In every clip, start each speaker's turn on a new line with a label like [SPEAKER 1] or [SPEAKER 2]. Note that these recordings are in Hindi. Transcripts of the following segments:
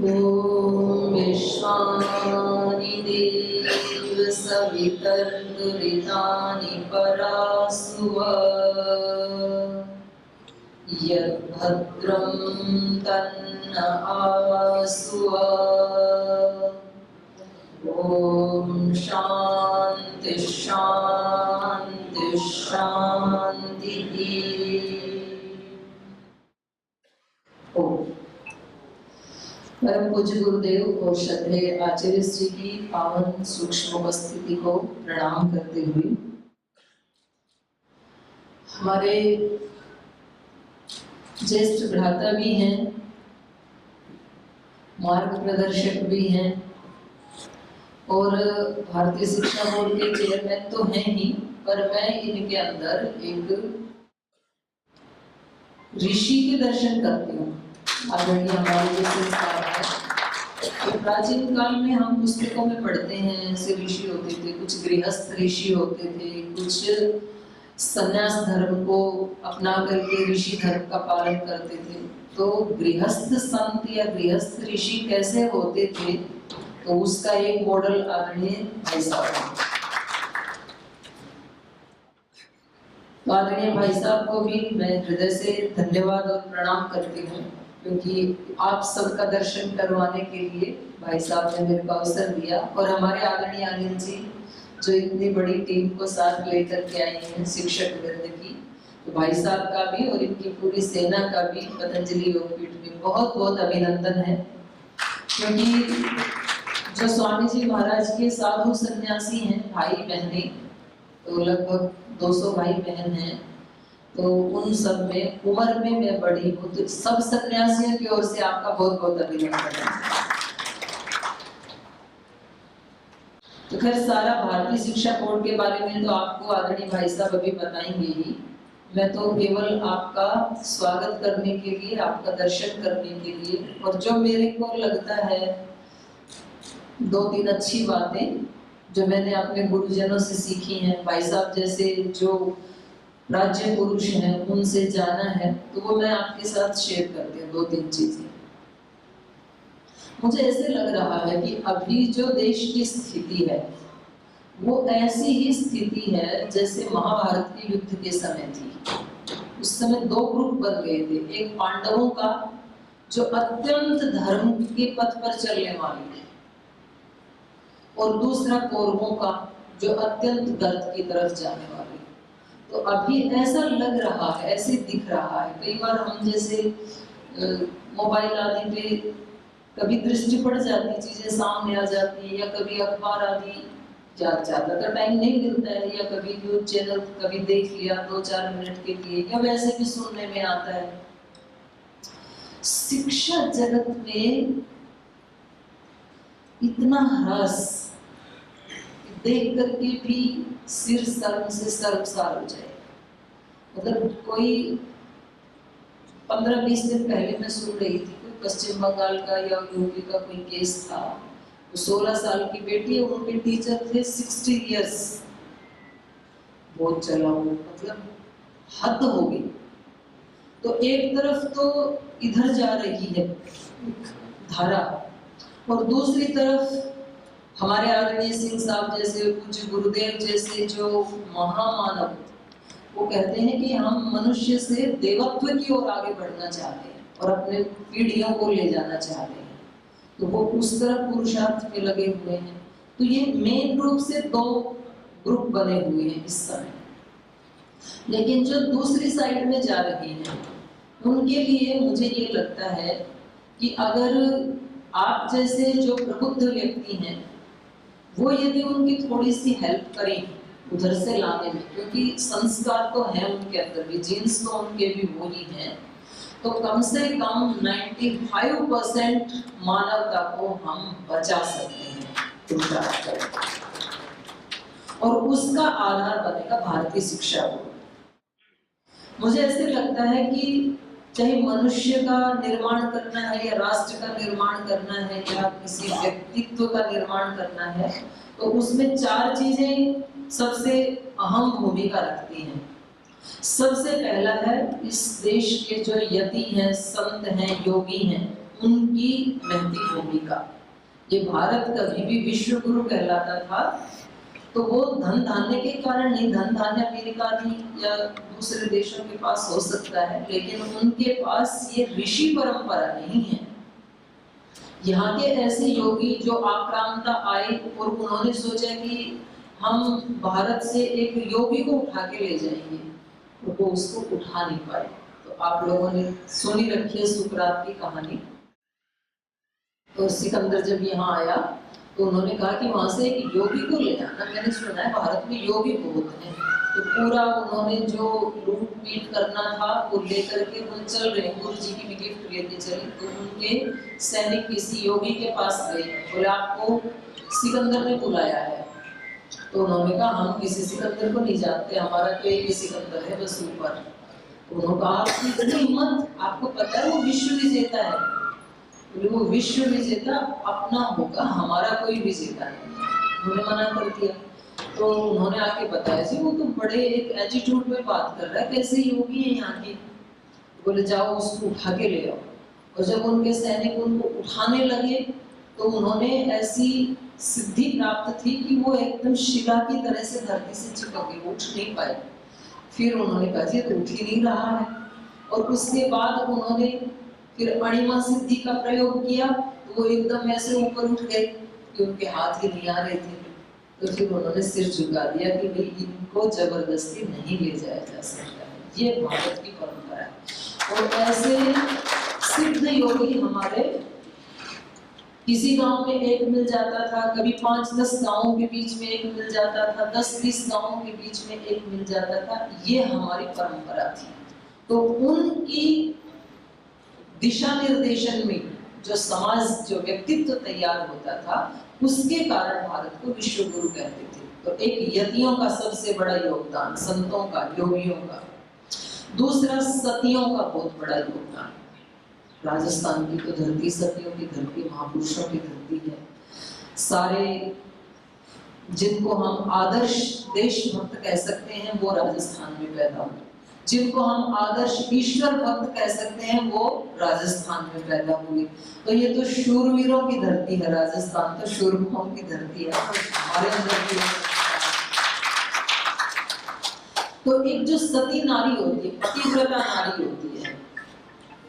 [SPEAKER 1] ॐ विश्वानि देव सवितर्तुरितानि परासुव यद्भद्रं तन्न आसुव। ॐ शान्ति शान्ति शान्तिः। परम पूज्य गुरुदेव और श्रद्धेय आचार्य श्री की पावन सूक्ष्म उपस्थिति को प्रणाम करते हुए हमारे ज्येष्ठ भ्राता भी हैं, मार्ग प्रदर्शक भी हैं और भारतीय शिक्षा बोर्ड के चेयरमैन तो हैं ही, पर मैं इनके अंदर एक ऋषि के दर्शन करती हूँ। आदरणीय हमारे जैसे तो प्राचीन काल में हम पुस्तकों में पढ़ते हैं, ऐसे ऋषि होते थे, कुछ गृहस्थ ऋषि होते थे, कुछ संन्यास धर्म को अपना करके ऋषि धर्म का पालन करते थे। तो गृहस्थ संत या गृहस्थ ऋषि कैसे होते थे, तो उसका एक मॉडल आदरणीय भाई साहब है। तो आदरणीय भाई साहब को भी मैं हृदय से धन्यवाद और प्रणाम करती हूँ, क्योंकि आप सबका दर्शन करवाने के लिए भाई साहब ने मेरे को अवसर दिया। और हमारे आदरणीय आनंद जी जो इतनी बड़ी टीम को साथ लेकर के आए हैं शिक्षक वृंद की, तो भाई साहब का भी और इनकी पूरी सेना का भी पतंजलि योगपीठ में बहुत बहुत अभिनंदन है। क्योंकि जो स्वामी जी महाराज के साधु सन्यासी हैं भाई बहने, तो लगभग 200 भाई बहन हैं, तो उन सब में उम्र में मैं बड़ी हूँ, तो सब सन्यासियों की ओर से आपका बहुत बहुत अभिनंदन है। तो खैर सारा भारतीय शिक्षा बोर्ड के बारे में तो आपको आदरणीय भाई साहब अभी बताएंगे ही। मैं तो केवल आपका स्वागत करने के लिए, आपका दर्शन करने के लिए, और जो मेरे को लगता है 2-3 अच्छी बातें जो मैंने अपने गुरुजनों से सीखी हैं, भाई साहब जैसे जो राज्य पुरुष हैं उनसे जाना है, तो वो मैं आपके साथ शेयर करती हूँ 2-3 चीजें। मुझे ऐसे लग रहा है कि अभी जो देश की स्थिति है वो ऐसी ही स्थिति है जैसे महाभारत के युद्ध के समय थी। उस समय 2 ग्रुप बन गए थे, एक पांडवों का जो अत्यंत धर्म के पथ पर चलने वाले थे, और दूसरा कौरवों का जो अत्यंत गर्त की तरफ जाने वाले। तो अभी ऐसा लग रहा है, ऐसे दिख रहा है, कई बार हम जैसे मोबाइल आदि पे कभी दृष्टि पड़ जाती, चीजें सामने आ जाती है, या कभी अखबार आदि ज्यादातर टाइम नहीं मिलता है, या कभी न्यूज चैनल कभी देख लिया 2-4 मिनट के लिए, या वैसे भी सुनने में आता है। शिक्षा जगत में इतना ह्रास देख करके भी सिर शर्म से शर्मसार हो जाए। मतलब कोई 15-20 दिन पहले मैं सुन रही थी, कोई पश्चिम बंगाल का या यूपी का कोई केस था, 16 साल की बेटी है, उनके टीचर थे 60 इयर्स। बहुत चला वो, मतलब हद हो गई। तो एक तरफ तो इधर जा रही है धारा, और दूसरी तरफ हमारे आदरणीय सिंह साहब जैसे, पूज्य गुरुदेव जैसे जो महामानव, वो कहते हैं कि हम मनुष्य से देवत्व की ओर आगे बढ़ना चाहते हैं और अपने पीढ़ियों को ले जाना चाहते हैं, तो वो उस तरफ पुरुषार्थ में लगे हुए हैं। तो ये मेन रूप से 2 ग्रुप बने हुए हैं इस समय। लेकिन जो दूसरी साइड में जा रही हैं उनके लिए मुझे ये लगता है कि अगर आप जैसे जो प्रबुद्ध व्यक्ति हैं वो यदि उनकी थोड़ी सी हेल्प करें उधर से लाने में, क्योंकि संस्कार तो है उनके अंदर भी, जीन्स तो उनके भी वो ही हैं, तो कम से कम 95% मानवता को हम बचा सकते हैं। और उसका आधार बनेगा भारतीय शिक्षा बोर्ड। मुझे ऐसे लगता है कि चाहे मनुष्य का निर्माण करना है, या राष्ट्र का निर्माण करना है, या किसी व्यक्तित्व का निर्माण करना है, तो उसमें 4 चीजें सबसे अहम भूमिका रखती हैं। सबसे पहला है इस देश के जो यति हैं, संत हैं, योगी हैं, उनकी महती भूमिका। ये भारत कभी भी विश्व गुरु कहलाता था तो वो धन धान्य के कारण नहीं, धन धान्य अमेरिका या दूसरे देशों के पास हो सकता है, लेकिन उनके पास ये ऋषि परंपरा नहीं है। यहाँ के ऐसे योगी जो आक्रांता आए और उन्होंने सोचा कि हम भारत से एक योगी को उठा के ले जाएंगे, तो वो उसको उठा नहीं पाए। तो आप लोगों ने सुनी रखी है सुकरात की कहानी। तो सिकंदर जब यहाँ आया तो उन्होंने कहा कि वहां से एक योगी को ले आना, मैंने सुना है भारत में योगी बहुत हैं। तो पूरा उन्होंने जो लूट पीट करना था वो लेकर के वो चल रहे, गुरु जी की भी गिफ्ट लेके चले। तो उनके सैनिक किसी योगी के पास गए, बोले आपको सिकंदर ने बुलाया है। तो उन्होंने कहा हम किसी सिकंदर को नहीं जानते, हमारा तो एक ही सिकंदर है बस ऊपर। उन्होंने कहा आपकी इतनी हिम्मत, आपको पता है वो विश्व विजेता है। बोले वो विश्व विजेता अपना होगा, हमारा कोई विजेता नहीं। उन्होंने मना कर दिया। तो उन्होंने आके बताया जी वो तो बड़े एक एटीट्यूड में बात कर रहा है, कैसे योगी है यहाँ के। बोले जाओ उसको उठा के ले आओ। और जब उनके सैनिक उनको उठाने लगे तो उन्होंने ऐसी सिद्धि प्राप्त थी कि वो एकदम शिला की तरह से धरती से चिपक गए, उठ नहीं पाए। फिर उन्होंने कहा जी तो उठ ही नहीं रहा है। और उसके बाद उन्होंने फिर अणिमा सिद्धि का प्रयोग किया तो वो एकदम ऐसे ऊपर उठ गए कि उनके हाथ ही नहीं आ रहे थे। तो फिर उन्होंने सिर झुका दिया कि भाई इनको जबरदस्ती नहीं ले जाया जा सकता है, ये भारत की परंपरा है। और ऐसे सिद्ध योगी हमारे किसी गांव में एक मिल जाता था, कभी 5-10 गांवों के बीच में एक मिल जाता था, 10-20 गांवों के बीच में एक मिल जाता था। ये हमारी परंपरा थी। तो उनकी दिशा निर्देशन में जो समाज, जो व्यक्तित्व तैयार होता था, उसके कारण भारत को विश्व गुरु कहते थे। तो एक यतियों का सबसे बड़ा योगदान, संतों का, योगियों का। दूसरा सतियों का बहुत बड़ा योगदान। राजस्थान की तो धरती सतियों की धरती, महापुरुषों की धरती है। सारे जिनको हम आदर्श देशभक्त कह सकते हैं वो राजस्थान में पैदा हुए, जिनको हम आदर्श ईश्वर भक्त कह सकते हैं वो राजस्थान में पैदा हुए। तो ये तो शूरवीरों की धरती है, राजस्थान तो शूरवीरों की धरती है। हमारे अंदर भी तो एक जो सती नारी होती है, पतिव्रता नारी होती है,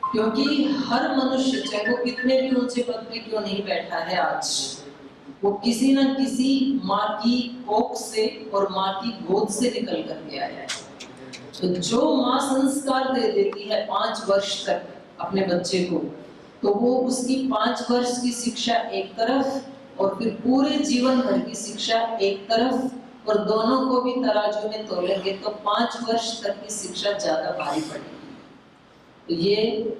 [SPEAKER 1] क्योंकि हर मनुष्य चाहे वो कितने भी ऊंचे पद पे क्यों नहीं बैठा है आज, वो किसी न किसी माँ की कोख से और माँ की गोद से निकल करके आया है। तो जो माँ संस्कार दे देती है 5 वर्ष तक अपने बच्चे को, तो वो उसकी 5 वर्ष की शिक्षा एक तरफ और फिर पूरे जीवन भर की शिक्षा एक तरफ, और दोनों को भी तराजू में तोलेंगे तो 5 वर्ष तक की शिक्षा ज्यादा भारी पड़ेगी। तो ये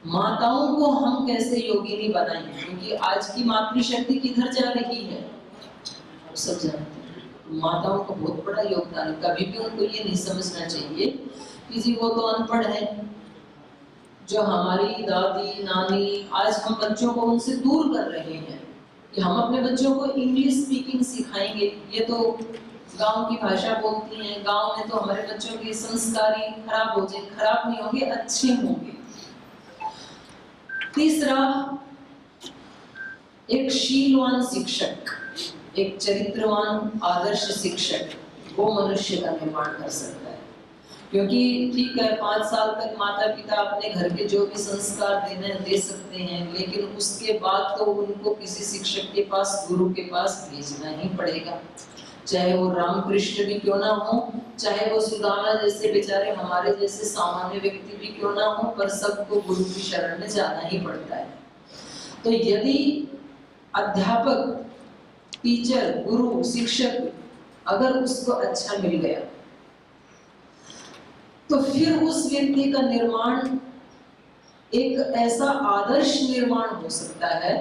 [SPEAKER 1] माताओं को हम कैसे योगिनी बनाएं, क्योंकि आज की मातृशक्ति किधर जा रही है आप सब जानते हैं। माताओं का बहुत बड़ा योगदान है। कभी भी उनको ये नहीं समझना चाहिए कि जी वो तो अनपढ़ है। जो हमारी दादी नानी, आज हम बच्चों को उनसे दूर कर रहे हैं कि हम अपने बच्चों को इंग्लिश स्पीकिंग सिखाएंगे, ये तो गांव की भाषा बोलती हैं, गांव में तो हमारे बच्चों के संस्कार ही खराब हो जाए। खराब नहीं होंगे, अच्छे होंगे। तीसरा, एक शीलवान शिक्षक, एक चरित्रवान आदर्श शिक्षक वो मनुष्य का निर्माण कर सकता है। क्योंकि ठीक है 5 साल तक माता पिता अपने घर के जो भी संस्कार देने दे सकते हैं, लेकिन उसके बाद तो उनको किसी शिक्षक के पास, गुरु के पास भेजना ही पड़ेगा। चाहे वो रामकृष्ण भी क्यों ना हो, चाहे वो सुदामा जैसे बेचारे हमारे जैसे सामान्य व्यक्ति भी क्यों ना हो, पर सबको गुरु की शरण में जाना ही पड़ता है। तो यदि अध्यापक, टीचर, गुरु, शिक्षक अगर उसको अच्छा मिल गया तो फिर उस व्यक्ति का निर्माण एक ऐसा आदर्श निर्माण हो सकता है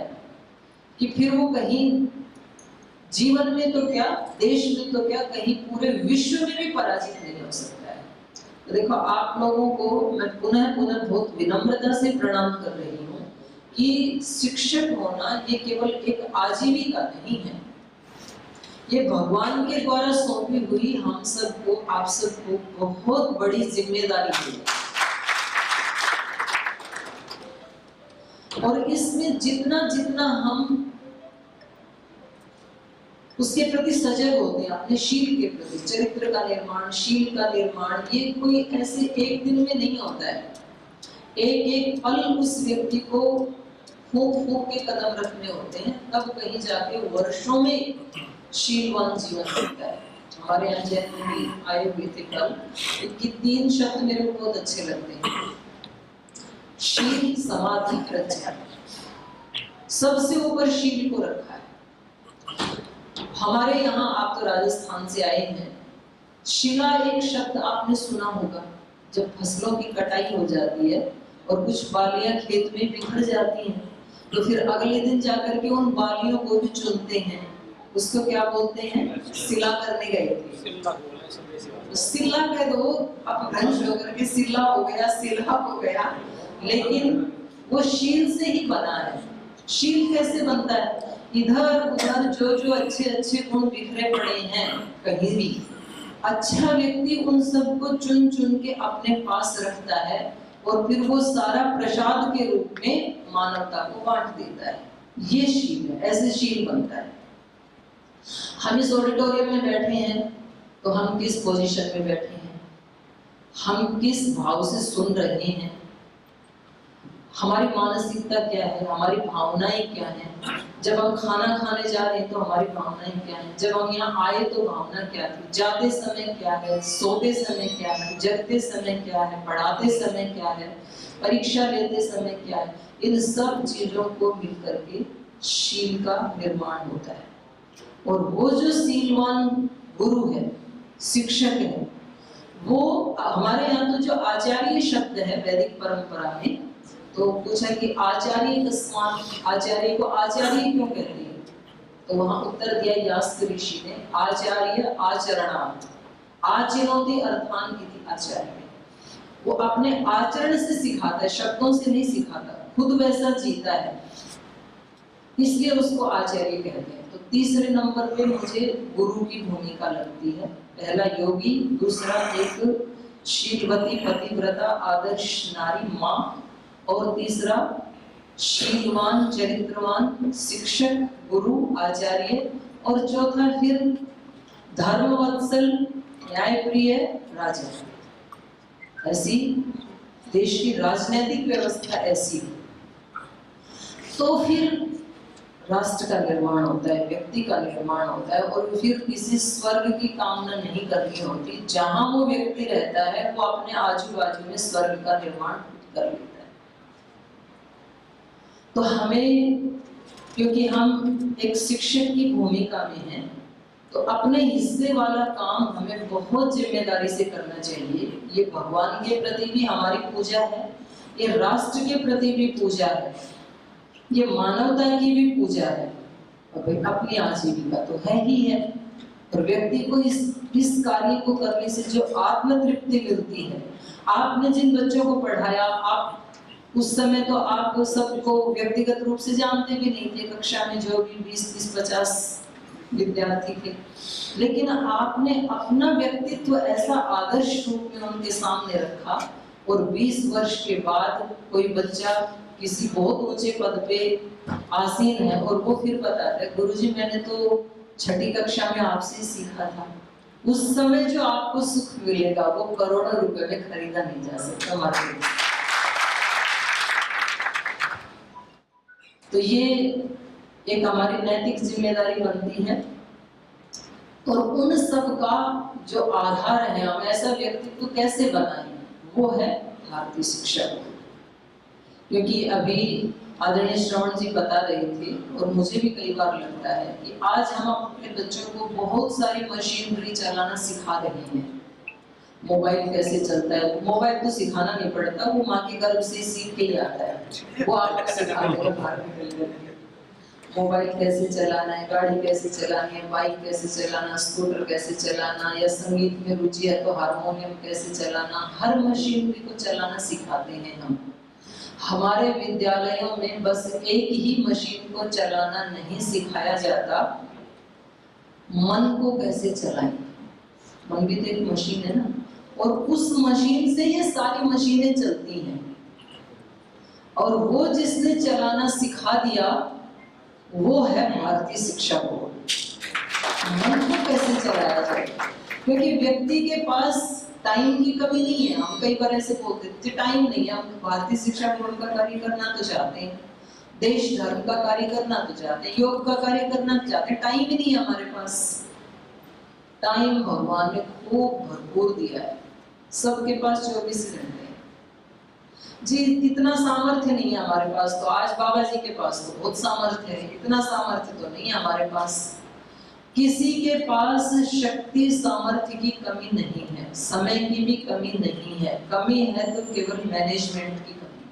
[SPEAKER 1] कि फिर वो कहीं जीवन में तो क्या, देश में तो क्या, कहीं पूरे विश्व में भी पराजित नहीं हो सकता है। तो देखो आप लोगों को मैं पुनः बहुत विनम्रता से प्रणाम कर रही हूँ कि शिक्षक होना ये केवल एक आजीविका नहीं है, ये भगवान के द्वारा सौंपी हुई हम सबको, आप सबको बहुत बड़ी जिम्मेदारी है। और इसमें जितना जितना हम उसके प्रति सजग होते हैं, अपने शील के प्रति, चरित्र का निर्माण, शील का निर्माण, ये कोई ऐसे एक दिन में नहीं होता है। एक एक पल उस व्यक्ति को फूंक फूंक के कदम रखने होते हैं, तब कहीं जाके वर्षों में शीलवान जीवन होता है। हमारे यहाँ जैन मुनि आए हुए थे कल, इनकी 3 शब्द मेरे को बहुत अच्छे लगते हैं, शील, समाधि, प्रज्ञा। सबसे ऊपर शील को रखा है। हमारे यहाँ, आप तो राजस्थान से आए हैं, शिला एक शब्द आपने सुना होगा। जब फसलों की कटाई हो जाती है और कुछ बालियां खेत में बिखर जाती हैं, तो फिर अगले दिन जाकर के उन बालियों को भी चुनते हैं। उसको क्या बोलते हैं? सिला करने गए थे, सिला कह दो, अपभ्रंश होकर के सिला हो गया, सिला हो गया, लेकिन वो शील से ही बना है। शील कैसे बनता है? इधर उधर जो जो अच्छे अच्छे गुण बिखरे पड़े हैं, कहीं भी अच्छा व्यक्ति उन सबको चुन चुन के अपने पास रखता है और फिर वो सारा प्रसाद के रूप में मानवता को बांट देता है। ये शील है, ऐसे शील बनता है। हम इस ऑडिटोरियम में बैठे हैं तो हम किस पोजीशन में बैठे हैं, हम किस भाव से सुन रहे हैं, हमारी मानसिकता क्या है, हमारी भावनाएं क्या हैं। जब हम खाना खाने जा रहे हैं तो हमारी भावनाएं क्या हैं, जब हम यहाँ आए तो भावना क्या थी, जाते समय क्या है, सोते समय क्या है, जगते समय क्या है, पढ़ाते समय क्या है, परीक्षा लेते समय क्या है। इन सब चीजों को मिलकर के शील का निर्माण होता है। और वो जो शीलवान गुरु है, शिक्षक है, वो हमारे यहाँ तो जो आचार्य शब्द है वैदिक परंपरा में, तो पूछा कि आचार्य कस्मात्, आचार्य को आचार्य क्यों कहते हैं? तो वहां उत्तर दिया यास्क ऋषि ने, आचार्य आचरणात्, आचरणोति अर्थान इति आचार्य। वो अपने आचरण से सिखाता है, शब्दों से नहीं सिखाता, खुद वैसा जीता है, इसलिए उसको आचार्य कहते हैं। तो तीसरे नंबर पे मुझे गुरु की भूमिका लगती है। पहला योगी, दूसरा एक शीलवती पतिव्रता आदर्श नारी माँ, और तीसरा शीलवान चरित्रवान शिक्षक गुरु आचार्य, और चौथा फिर धर्मवत्सल न्यायप्रिय राजा। ऐसी देश की राजनीतिक व्यवस्था ऐसी, तो फिर राष्ट्र का निर्माण होता है, व्यक्ति का निर्माण होता है। और फिर किसी स्वर्ग की कामना नहीं करनी होती, जहां वो व्यक्ति रहता है वो अपने आजू बाजू में स्वर्ग का निर्माण कर लेता है। तो हमें, क्योंकि हम एक शिक्षक की भूमिका में हैं, तो अपने हिस्से वाला काम हमें बहुत जिम्मेदारी से करना चाहिए। ये भगवान के प्रति भी हमारी पूजा है, ये राष्ट्र के प्रति भी पूजा है, ये मानवता की भी पूजा है, और अपनी आजीविका तो है ही है। और व्यक्ति को इस कार्य को करने से जो आत्म तृप्ति मिलती है। आपने जिन बच्चों को पढ़ाया, आप उस समय तो आप सबको व्यक्तिगत रूप से जानते भी नहीं थे, कक्षा में जो भी 20-30-50 विद्यार्थी थे, लेकिन आपने अपना व्यक्तित्व ऐसा आदर्श रूप में उनके सामने रखा। और 20 वर्ष के बाद कोई बच्चा किसी बहुत ऊंचे पद पे आसीन है और वो फिर बताता है, गुरुजी मैंने तो 6ठी कक्षा में आपसे सीखा था। उस समय जो आपको सुख मिलेगा वो करोड़ों रुपए में खरीदा नहीं जा सकता मार्केट। तो ये एक हमारी नैतिक जिम्मेदारी बनती है। और उन सब का जो आधार है, हम ऐसा व्यक्तित्व कैसे बनाएं, वो है भारतीय शिक्षा। क्योंकि अभी आदरणीय श्रवण जी बता रहे थे, और मुझे भी कई बार लगता है कि आज हम अपने बच्चों को बहुत सारी मशीनरी चलाना सिखा रहे हैं। मोबाइल कैसे चलता है, मोबाइल तो सिखाना नहीं पड़ता, वो माँ के गर्भ से सीख के ही आता है, वो आपको सिखाते हैं बाहर निकल। मोबाइल कैसे चलाना है, गाड़ी कैसे चलानी है, बाइक कैसे चलाना, स्कूटर कैसे चलाना, या संगीत में रुचि है तो हारमोनियम कैसे चलाना, हर मशीनरी को चलाना सिखाते हैं हम। हमारे विद्यालयों में बस एक ही मशीन को चलाना नहीं सिखाया जाता, मन को कैसे चलाएं। मन भी तो एक मशीन है ना, और उस मशीन से ये सारी मशीनें चलती हैं। और वो जिसने चलाना सिखा दिया वो है भारतीय शिक्षा बोर्ड। मन को कैसे चलाया जाए, क्योंकि व्यक्ति के पास टाइम की कमी नहीं है। हम कई बार ऐसे बोलते हैं टाइम नहीं है, हम भारतीय शिक्षा बोर्ड का कार्य करना तो चाहते हैं, देश धर्म का कार्य करना तो चाहते हैं, योग का कार्य करना चाहते हैं, टाइम ही नहीं है हमारे पास। टाइम भगवान ने खूब भरपूर दिया है, सबके पास 24 घंटे जी। इतना सामर्थ्य नहीं है हमारे पास, तो आज बाबा जी के पास तो बहुत सामर्थ्य है, इतना सामर्थ्य तो नहीं है हमारे पास। किसी के पास शक्ति सामर्थ्य की कमी नहीं है, समय की भी कमी नहीं है, कमी है तो केवल मैनेजमेंट की कमी।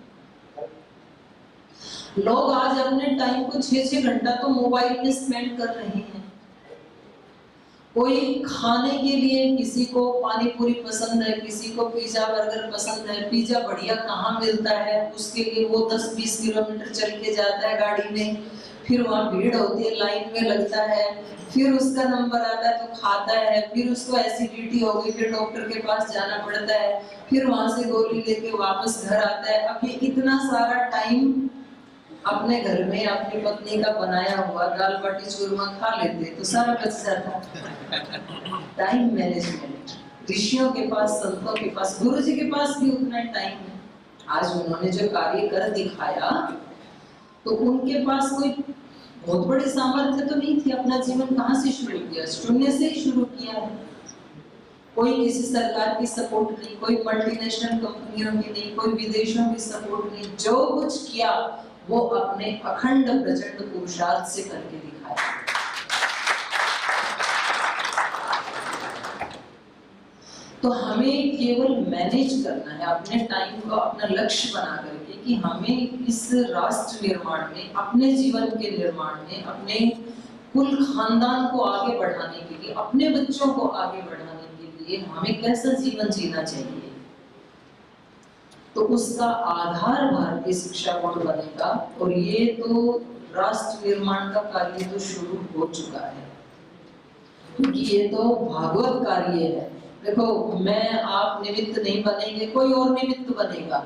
[SPEAKER 1] लोग आज अपने टाइम को 6-6 घंटा तो मोबाइल में स्पेंड कर रहे हैं। कोई खाने के लिए, किसी को पानी पूरी पसंद है, किसी को पिज्जा बर्गर पसंद है, पिज्जा बढ़िया कहाँ मिलता है उसके लिए वो 10-20 किलोमीटर चल के जाता है गाड़ी में, फिर वहाँ भीड़ होती है, लाइन में लगता है, फिर उसका नंबर आता है तो खाता है, फिर उसको एसिडिटी हो गई, फिर डॉक्टर के पास जाना पड़ता है, फिर वहां से गोली लेके वापस घर आता है। अब ये इतना सारा टाइम अपने घर में अपनी पत्नी का बनाया हुआ दाल बाटी चूरमा खा लेते तो सारा बच जाता। टाइम मैनेजमेंट ऋषियों के पास, संतों के पास, गुरु जी के पास भी उतना टाइम है। आज उन्होंने जो कार्य कर दिखाया तो उनके पास कोई बहुत बड़ी सामर्थ्य तो नहीं थी। अपना जीवन कहाँ से शुरू किया? शून्य से ही शुरू किया है। कोई किसी सरकार की सपोर्ट नहीं, कोई मल्टीनेशनल कंपनियों की नहीं, कोई विदेशों की सपोर्ट नहीं, जो कुछ किया वो अपने अखंड प्रचंड पुरुषार्थ से करके दिखाया। तो हमें केवल मैनेज करना है अपने टाइम को, अपना लक्ष्य बना करके कि हमें इस राष्ट्र निर्माण में, अपने जीवन के निर्माण में, अपने कुल खानदान को आगे बढ़ाने के लिए, अपने बच्चों को आगे बढ़ाने के लिए हमें कैसा जीवन जीना चाहिए। तो उसका आधार भारतीय शिक्षा बोर्ड बनेगा। और ये तो राष्ट्र निर्माण का कार्य तो शुरू हो चुका है, क्योंकि ये तो भागवत कार्य है। देखो, मैं आप निमित्त नहीं बनेंगे, कोई और निमित्त बनेगा,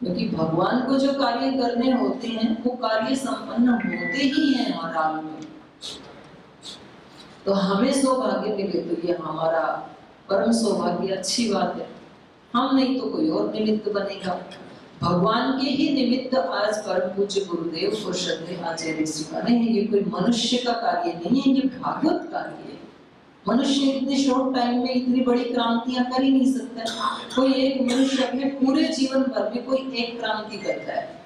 [SPEAKER 1] क्योंकि भगवान को जो कार्य करने होते हैं वो कार्य संपन्न होते ही हैं हर हाल में। तो हमें सौभाग्य मिले तो ये हमारा परम सौभाग्य, अच्छी बात है। हम नहीं तो कोई और निमित्त बनेगा। भगवान के ही निमित्त आज परम पूज्य गुरुदेव और श्रद्धेय आचार्य श्री बने हैं। ये कोई मनुष्य का कार्य नहीं है, ये भागवत कार्य है। मनुष्य इतने शॉर्ट टाइम में इतनी बड़ी क्रांतियां कर ही नहीं सकता। कोई एक मनुष्य अपने पूरे जीवन भर में कोई एक क्रांति करता है।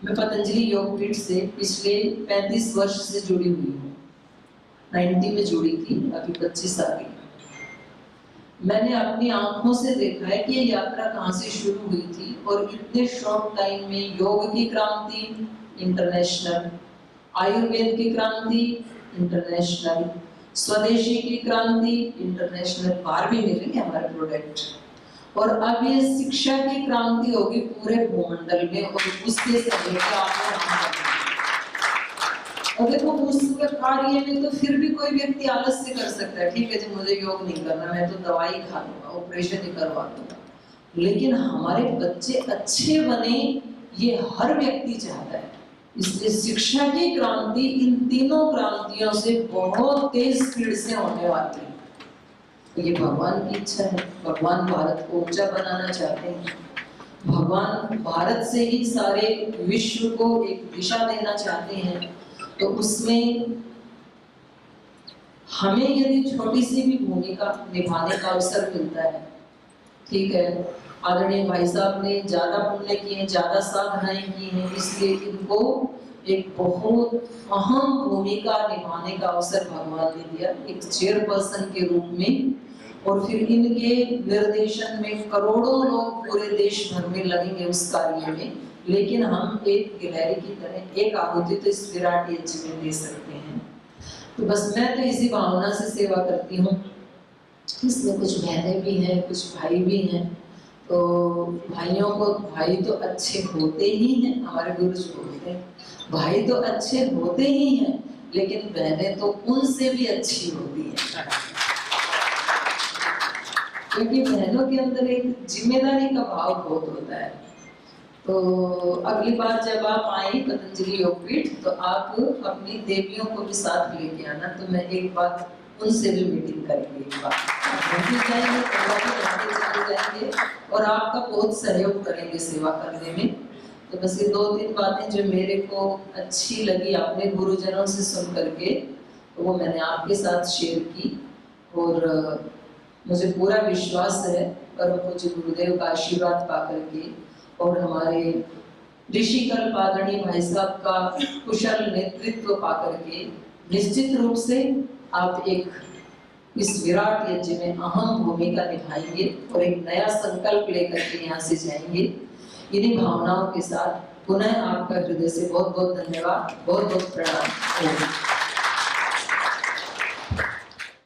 [SPEAKER 1] मैं पतंजलि योगपीठ से पिछले 35 वर्ष से जुड़ी हुई हूँ। 90 में जुड़ी थी, अभी 25 आ गई। मैंने अपनी आंखों से देखा है कि ये यात्रा कहाँ से शुरू हुई थी और इतने शॉर्ट टाइम में योग की क्रांति इंटरनेशनल, आयुर्वेद की क्रांति इंटरनेशनल, स्वदेशी की क्रांति इंटरनेशनल, बाहर भी मिलेंगे हमारे प्रोडक्ट, और अब ये शिक्षा की क्रांति होगी पूरे भूमंडल में। और उसके और देखो, उस कार्य में तो फिर भी कोई व्यक्ति आलस से कर सकता है, ठीक है जी मुझे योग नहीं करना, मैं तो दवाई खा लूंगा, ऑपरेशन ही करवा लूंगा। लेकिन हमारे बच्चे अच्छे बने ये हर व्यक्ति चाहता है। इसलिए शिक्षा की क्रांति इन तीनों क्रांतियों से बहुत तेज स्पीड से होने वाली है। तो ये भगवान की इच्छा है। भगवान भारत को ऊंचा बनाना चाहते हैं। भगवान भारत से ही सारे विश्व को एक दिशा देना चाहते हैं। तो उसमें हमें यदि छोटी सी भी भूमिका निभाने का अवसर मिलता है, ठीक है। आदरणीय भाई साहब ने ज्यादा पुण्य किए, ज्यादा साधनाएं की हैं, इसलिए इनको एक बहुत अहम भूमिका निभाने का अवसर भगवान ने दिया, एक चेयरपर्सन के रूप में। और फिर इनके निर्देशन में करोड़ों लोग पूरे देश भर में लगेंगे उस कार्य में। लेकिन हम एक गिलहरी की तरह एक आहुति तो इस विराट यज्ञ में दे सकते हैं। तो बस मैं तो इसी भावना से सेवा करती हूँ। इसमें कुछ बहनें भी हैं, कुछ भाई भी हैं। तो भाइयों को, भाई तो अच्छे होते ही हैं, हमारे गुरु जी बोलते हैं भाई तो अच्छे होते ही हैं, लेकिन बहनें तो उनसे भी अच्छी होती हैं। क्योंकि बहनों के अंदर एक जिम्मेदारी का भाव बहुत होता है। तो अगली बार जब आप आए पतंजलि योगपीठ तो आप अपनी देवियों को भी साथ लेके आना, तो मैं एक बार उनसे भी मीटिंग करेंगे, एक बार हम भी जाएंगे, चले जाएंगे और आपका बहुत सहयोग करेंगे सेवा करने में। तो बस ये 2-3 बातें जो मेरे को अच्छी लगी अपने गुरुजनों से सुन करके, तो वो मैंने आपके साथ शेयर की। और मुझे पूरा विश्वास है परम पूज्य गुरुदेव का आशीर्वाद पा करके और हमारे ऋषि कल्पादणी भाई साहब का कुशल नेतृत्व पा करके निश्चित रूप से आप एक इस विराट यज्ञ में अहम भूमिका निभाएंगे और एक नया संकल्प लेकर के यहाँ से जाएंगे। इन्हीं भावनाओं के साथ पुनः आपका हृदय से बहुत बहुत धन्यवाद, बहुत बहुत प्रणाम।